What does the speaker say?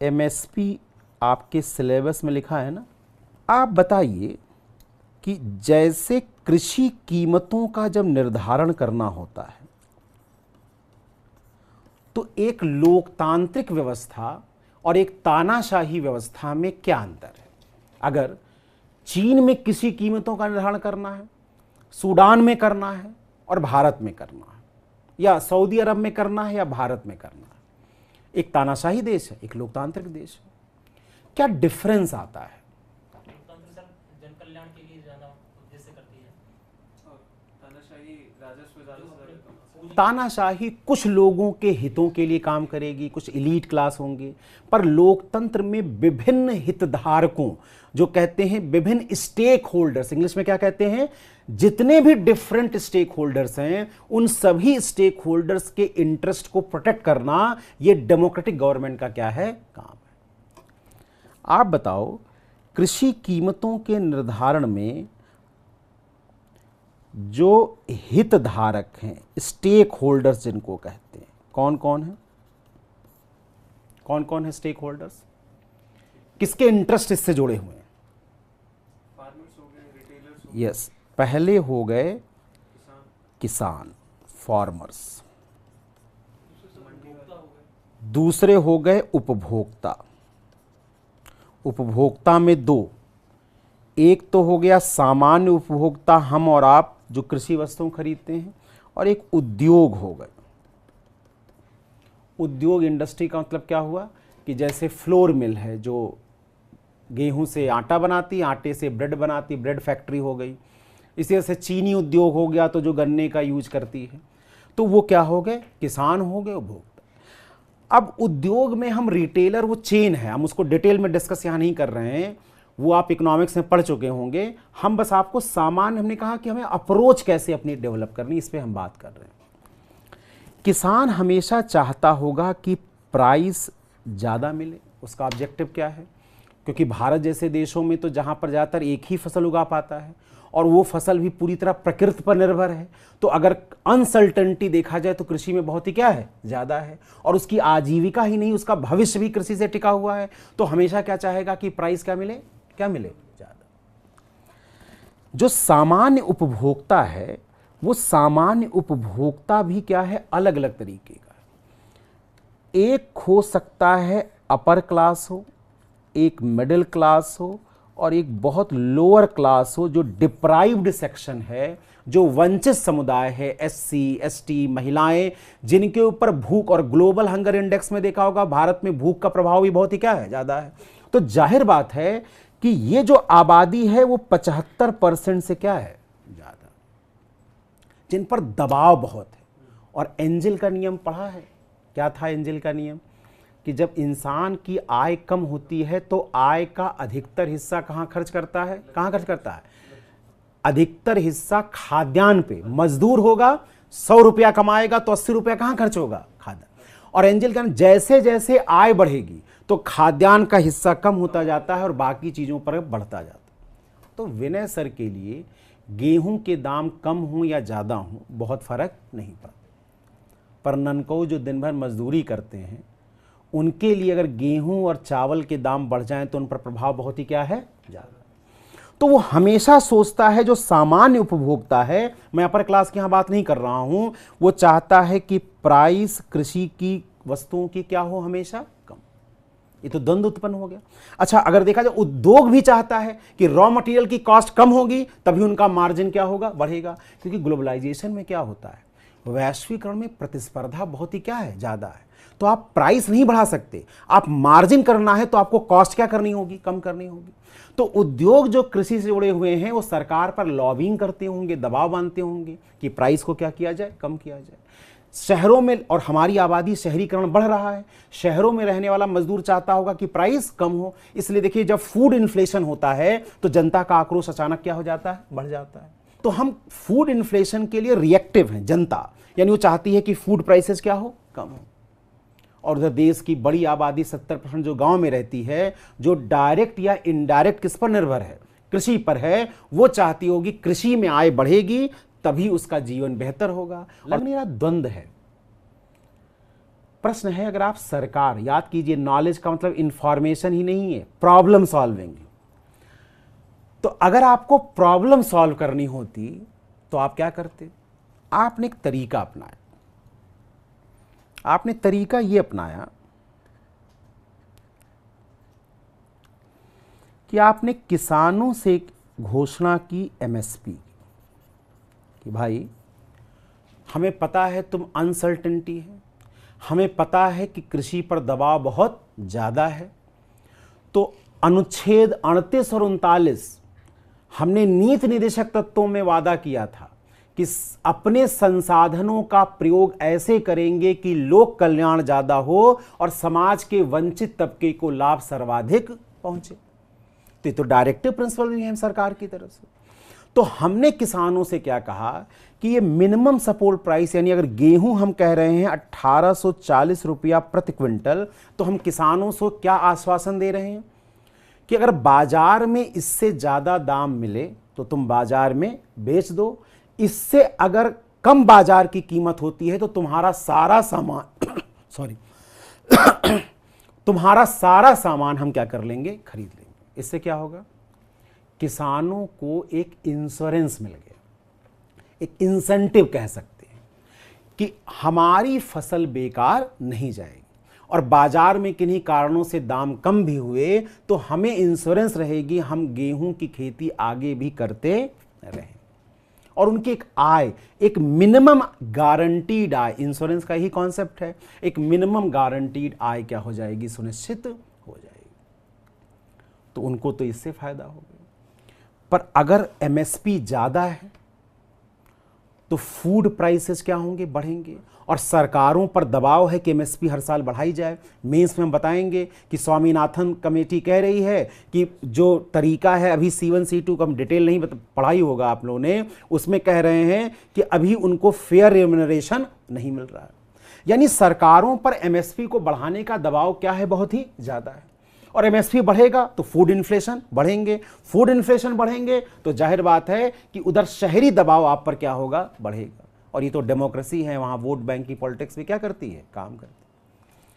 MSP आपके syllabus में लिखा है ना, आप बताइए कि जैसे कृषि कीमतों का जब निर्धारण करना होता है तो एक लोकतांत्रिक व्यवस्था और एक तानाशाही व्यवस्था में क्या अंतर है। अगर चीन में कृषि कीमतों का निर्धारण करना है, सूडान में करना है और भारत में करना है, या सऊदी अरब में करना है या भारत में करना है, एक तानाशाही देश है, एक लोकतांत्रिक देश है, क्या डिफरेंस आता है। जन कल्याण के लिए ज्यादा उद्देश्य करती है और तानाशाही राजस्व तानाशाही कुछ लोगों के हितों के लिए काम करेगी, कुछ एलीट क्लास होंगे, पर लोकतंत्र में विभिन्न हितधारकों, जो कहते हैं विभिन्न स्टेक होल्डर्स, इंग्लिश में क्या कहते हैं, जितने भी डिफरेंट स्टेक होल्डर्स हैं, उन सभी स्टेक होल्डर्स के इंटरेस्ट को प्रोटेक्ट करना, यह डेमोक्रेटिक गवर्नमेंट का क्या है, काम है। आप बताओ, कृषि कीमतों के निर्धारण में जो हितधारक हैं, स्टेक होल्डर्स जिनको कहते हैं, कौन कौन है, कौन कौन है स्टेक होल्डर्स, किसके इंटरेस्ट इससे जुड़े हुए हैं। फार्मर्स हो गए, रिटेलर्स हो गए। यस, पहले हो गए किसान, फार्मर्स, दूसरे हो गए उपभोक्ता। उपभोक्ता में दो, एक तो हो गया सामान्य उपभोक्ता, हम और आप जो कृषि वस्तुओं खरीदते हैं, और एक उद्योग हो गए। उद्योग, इंडस्ट्री का मतलब क्या हुआ कि जैसे फ्लोर मिल है जो गेहूं से आटा बनाती, आटे से ब्रेड बनाती, ब्रेड फैक्ट्री हो गई। इसी तरह से चीनी उद्योग हो गया तो जो गन्ने का यूज करती है, तो वो क्या हो गए, किसान हो गए, उपभोक्ता। अब उद्योग में हम रिटेलर, वो चेन है, हम उसको डिटेल में डिस्कस यहाँ नहीं कर रहे हैं, वो आप इकोनॉमिक्स में पढ़ चुके होंगे। हम बस आपको सामान्य, हमने कहा कि हमें अप्रोच कैसे अपनी डेवलप करनी, इस पे हम बात कर रहे हैं। किसान हमेशा चाहता होगा कि प्राइस ज़्यादा मिले, उसका ऑब्जेक्टिव क्या है, क्योंकि भारत जैसे देशों में तो जहाँ पर ज़्यादातर एक ही फसल उगा पाता है, और वो फसल भी पूरी तरह प्रकृति पर निर्भर है, तो अगर अनसर्टेनिटी देखा जाए तो कृषि में बहुत ही क्या है, ज़्यादा है, और उसकी आजीविका ही नहीं, उसका भविष्य भी कृषि से टिका हुआ है, तो हमेशा क्या चाहेगा कि प्राइस क्या मिले, क्या मिले, ज़्यादा। जो सामान्य उपभोक्ता है, वो सामान्य उपभोक्ता भी क्या है, अलग अलग तरीके का। एक हो सकता है अपर क्लास हो, एक मिडिल क्लास हो, और एक बहुत लोअर क्लास हो, जो डिप्राइव्ड सेक्शन है, जो वंचित समुदाय है, एससी, एसटी, महिलाएं, जिनके ऊपर भूख, और ग्लोबल हंगर इंडेक्स में देखा होगा भारत में भूख का प्रभाव भी बहुत ही क्या है, ज़्यादा है। तो जाहिर बात है कि ये जो आबादी है वो 75% से क्या है, ज़्यादा, जिन पर दबाव बहुत है। और एंजल का नियम पढ़ा है, क्या था एंजल का नियम, कि जब इंसान की आय कम होती है तो आय का अधिकतर हिस्सा कहाँ खर्च करता है, कहाँ खर्च करता है, अधिकतर हिस्सा खाद्यान्न पे। मजदूर होगा, 100 रुपया कमाएगा तो 80 रुपया कहाँ खर्च होगा, खाद्यान्न। और एंजल का जैसे जैसे आय बढ़ेगी तो खाद्यान्न का हिस्सा कम होता जाता है और बाकी चीज़ों पर बढ़ता जाता है। तो विनय सर के लिए गेहूं के दाम कम हों या ज़्यादा हों बहुत फ़र्क नहीं पड़ता, पर ननकौ जो दिन भर मजदूरी करते हैं, उनके लिए अगर गेहूं और चावल के दाम बढ़ जाएं तो उन पर प्रभाव बहुत ही क्या है, ज़्यादा। तो वो हमेशा सोचता है, जो सामान्य उपभोक्ता है, मैं अपर क्लास की यहाँ बात नहीं कर रहा हूं, वो चाहता है कि प्राइस कृषि की वस्तुओं की क्या हो, हमेशा कम। ये तो द्वंद्व उत्पन्न हो गया। अच्छा, अगर देखा जाए उद्योग भी चाहता है कि रॉ मटेरियल की कॉस्ट कम होगी तभी उनका मार्जिन क्या होगा, बढ़ेगा, क्योंकि ग्लोबलाइजेशन में क्या होता है, वैश्वीकरण में प्रतिस्पर्धा बहुत ही क्या है, ज़्यादा है। तो आप प्राइस नहीं बढ़ा सकते, आप मार्जिन करना है तो आपको कॉस्ट क्या करनी होगी, कम करनी होगी। तो उद्योग जो कृषि से जुड़े हुए हैं वो सरकार पर लॉबिंग करते होंगे, दबाव बांधते होंगे कि प्राइस को क्या किया जाए, कम किया जाए। शहरों में, और हमारी आबादी, शहरीकरण बढ़ रहा है, शहरों में रहने वाला मजदूर चाहता होगा कि प्राइस कम हो। इसलिए देखिए, जब फूड इन्फ्लेशन होता है तो जनता का आक्रोश अचानक क्या हो जाता है, बढ़ जाता है। तो हम फूड इन्फ्लेशन के लिए रिएक्टिव हैं, जनता, यानी वो चाहती है कि फूड प्राइसेस क्या हो, कम हो। और उधर देश की बड़ी आबादी 70% जो गांव में रहती है, जो डायरेक्ट या इनडायरेक्ट किस पर निर्भर है, कृषि पर है, वो चाहती होगी कृषि में आय बढ़ेगी तभी उसका जीवन बेहतर होगा। और मेरा द्वंद्व है, प्रश्न है, अगर आप सरकार, याद कीजिए नॉलेज का मतलब इंफॉर्मेशन ही नहीं है, प्रॉब्लम सॉल्विंग। तो अगर आपको प्रॉब्लम सॉल्व करनी होती तो आप क्या करते? आपने एक तरीका अपनाया। आपने तरीका ये अपनाया कि आपने किसानों से घोषणा की एमएसपी कि भाई हमें पता है तुम अनसर्टेनिटी है, हमें पता है कि कृषि पर दबाव बहुत ज़्यादा है, तो अनुच्छेद 38 और 39 हमने नीति निर्देशक तत्वों में वादा किया था कि अपने संसाधनों का प्रयोग ऐसे करेंगे कि लोक कल्याण ज़्यादा हो और समाज के वंचित तबके को लाभ सर्वाधिक पहुंचे। तो ये तो डायरेक्टिव प्रिंसिपल भी है सरकार की तरफ से। तो हमने किसानों से क्या कहा कि ये मिनिमम सपोर्ट प्राइस, यानी अगर गेहूं हम कह रहे हैं 1840 रुपया प्रति क्विंटल, तो हम किसानों से क्या आश्वासन दे रहे हैं कि अगर बाजार में इससे ज़्यादा दाम मिले तो तुम बाजार में बेच दो, इससे अगर कम बाजार की कीमत होती है तो तुम्हारा सारा सामान तुम्हारा सारा सामान हम क्या कर लेंगे? खरीद लेंगे। इससे क्या होगा? किसानों को एक इंश्योरेंस मिल गया, एक इंसेंटिव कह सकते हैं कि हमारी फसल बेकार नहीं जाएगी और बाजार में किन्हीं कारणों से दाम कम भी हुए तो हमें इंश्योरेंस रहेगी, हम गेहूं की खेती आगे भी करते रहें। और उनकी एक आय, एक मिनिमम गारंटीड आय, इंश्योरेंस का ही कॉन्सेप्ट है, एक मिनिमम गारंटीड आय क्या हो जाएगी? सुनिश्चित हो जाएगी। तो उनको तो इससे फायदा हो गया। पर अगर एमएसपी ज्यादा है तो फूड प्राइसेस क्या होंगे? बढ़ेंगे। और सरकारों पर दबाव है कि एमएसपी हर साल बढ़ाई जाए। मेंस में हम बताएंगे कि स्वामीनाथन कमेटी कह रही है कि जो तरीका है, अभी C1 C2 का हम डिटेल नहीं पढ़ाई होगा आप लोगों ने, उसमें कह रहे हैं कि अभी उनको फेयर रेम्यूनरेशन नहीं मिल रहा है। यानी सरकारों पर एमएसपी को बढ़ाने का दबाव क्या है? बहुत ही ज़्यादा है। और एमएसपी बढ़ेगा तो फूड इन्फ्लेशन बढ़ेंगे, फूड इन्फ्लेशन बढ़ेंगे तो जाहिर बात है कि उधर शहरी दबाव आप पर क्या होगा? बढ़ेगा। और ये तो डेमोक्रेसी है, वहाँ वोट बैंक की पॉलिटिक्स भी क्या करती है? काम करती है।